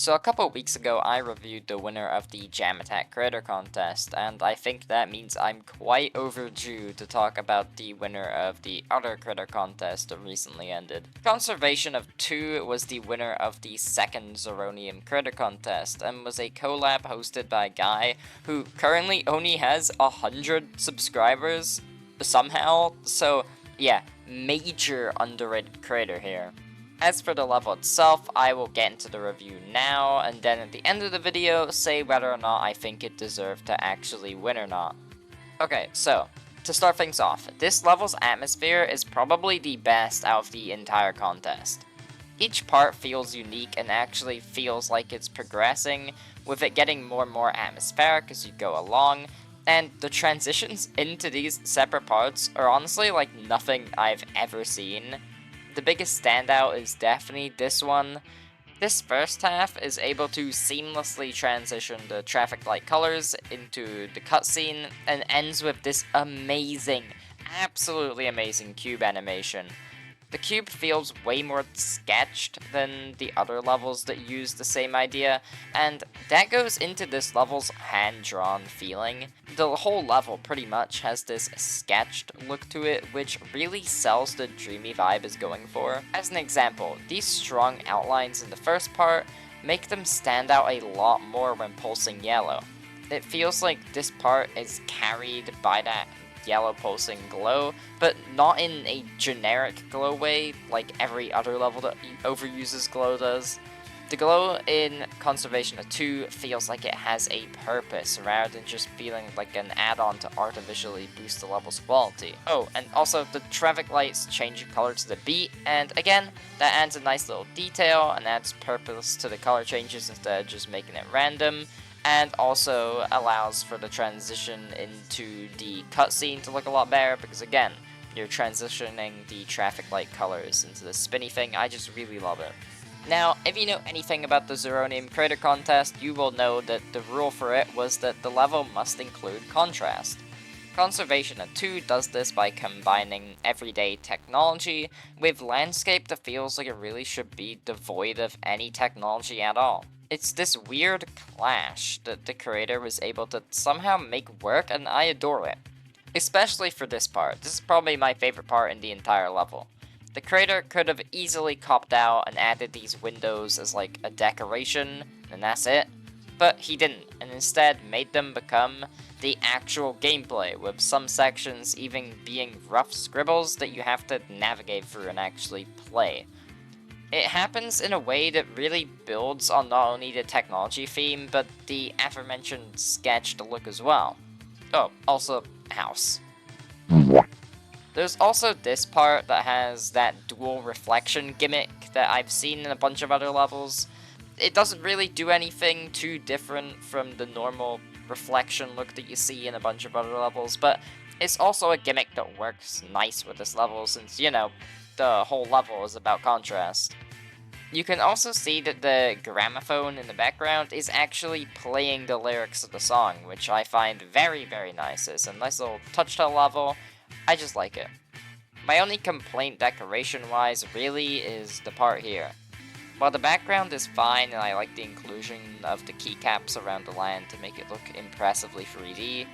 So a couple weeks ago, I reviewed the winner of the Jam Attack Creator Contest, and I think that means I'm quite overdue to talk about the winner of the other Creator Contest that recently ended. Conservation of 2 was the winner of the second Zeronium Creator Contest, and was a collab hosted by a guy who currently only has 100 subscribers, somehow, so yeah, major underrated creator here. As for the level itself, I will get into the review now, and then at the end of the video, say whether or not I think it deserved to actually win or not. Okay, so, to start things off, this level's atmosphere is probably the best out of the entire contest. Each part feels unique and actually feels like it's progressing, with it getting more and more atmospheric as you go along, and the transitions into these separate parts are honestly like nothing I've ever seen. The biggest standout is definitely this one. This first half is able to seamlessly transition the traffic light colors into the cutscene and ends with this amazing, absolutely amazing cube animation. The cube feels way more sketched than the other levels that use the same idea, and that goes into this level's hand-drawn feeling. The whole level pretty much has this sketched look to it, which really sells the dreamy vibe it's going for. As an example, these strong outlines in the first part make them stand out a lot more when pulsing yellow. It feels like this part is carried by that yellow pulsing glow, but not in a generic glow way like every other level that overuses glow does. The glow in Conservation of 2 feels like it has a purpose rather than just feeling like an add-on to artificially boost the level's quality. Oh, and also the traffic lights change color to the beat, and again, that adds a nice little detail and adds purpose to the color changes instead of just making it random, and also allows for the transition into the cutscene to look a lot better, because again, you're transitioning the traffic light colors into the spinny thing. I just really love it. Now, if you know anything about the Zeronium Creator Contest, you will know that the rule for it was that the level must include contrast. Conservation of 2 does this by combining everyday technology with landscape that feels like it really should be devoid of any technology at all. It's this weird clash that the creator was able to somehow make work, and I adore it. Especially for this part. This is probably my favorite part in the entire level. The creator could have easily copped out and added these windows as like a decoration, and that's it. But he didn't, and instead made them become the actual gameplay, with some sections even being rough scribbles that you have to navigate through and actually play. It happens in a way that really builds on not only the technology theme, but the aforementioned sketched look as well. Oh, also, house. There's also this part that has that dual reflection gimmick that I've seen in a bunch of other levels. It doesn't really do anything too different from the normal reflection look that you see in a bunch of other levels, but it's also a gimmick that works nice with this level since, you know, the whole level is about contrast. You can also see that the gramophone in the background is actually playing the lyrics of the song, which I find very, very nice. It's a nice little touch to the level. I just like it. My only complaint decoration-wise really is the part here. While the background is fine and I like the inclusion of the keycaps around the land to make it look impressively 3D,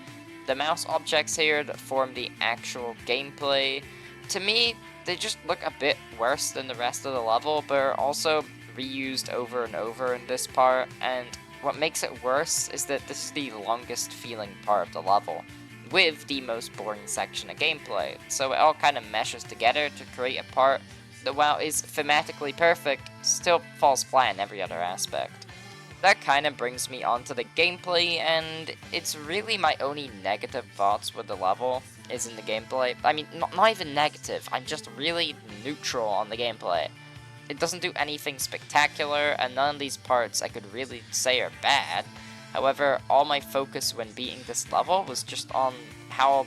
the mouse objects here that form the actual gameplay, to me, they just look a bit worse than the rest of the level, but are also reused over and over in this part, and what makes it worse is that this is the longest feeling part of the level, with the most boring section of gameplay, so it all kind of meshes together to create a part that, while is thematically perfect, still falls flat in every other aspect. That kind of brings me onto the gameplay, and it's really my only negative thoughts with the level is in the gameplay. I mean, not even negative, I'm just really neutral on the gameplay. It doesn't do anything spectacular, and none of these parts I could really say are bad. However, all my focus when beating this level was just on how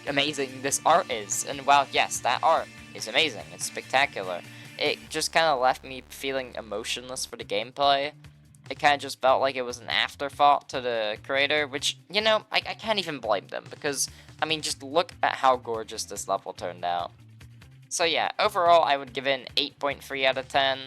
amazing this art is, and while yes, that art is amazing, it's spectacular, it just kind of left me feeling emotionless for the gameplay. It kind of just felt like it was an afterthought to the creator, which, you know, I can't even blame them, because, I mean, just look at how gorgeous this level turned out. So yeah, overall I would give it an 8.3 out of 10.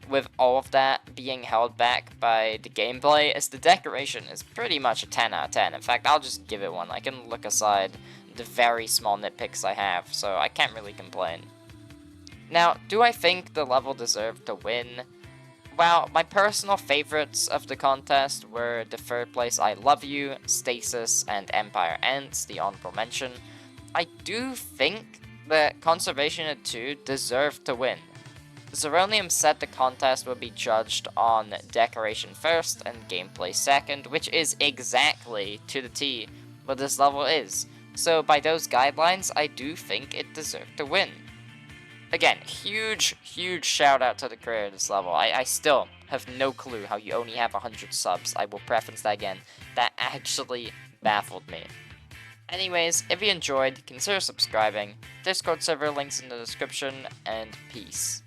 with all of that being held back by the gameplay, is the decoration is pretty much a 10 out of 10. In fact, I'll just give it one. I can look aside the very small nitpicks I have, so I can't really complain. Now, do I think the level deserved to win? Well, my personal favorites of the contest were the third place I Love You, Stasis, and Empire Ends, the honorable mention. I do think that Conservation at 2 deserved to win. Zeronium said the contest would be judged on decoration first and gameplay second, which is exactly to the T what this level is. So by those guidelines, I do think it deserved to win. Again, huge shout out to the creator of this level. I still have no clue how you only have 100 subs. I will preference that again. That actually baffled me. Anyways, if you enjoyed, consider subscribing. Discord server links in the description, and peace.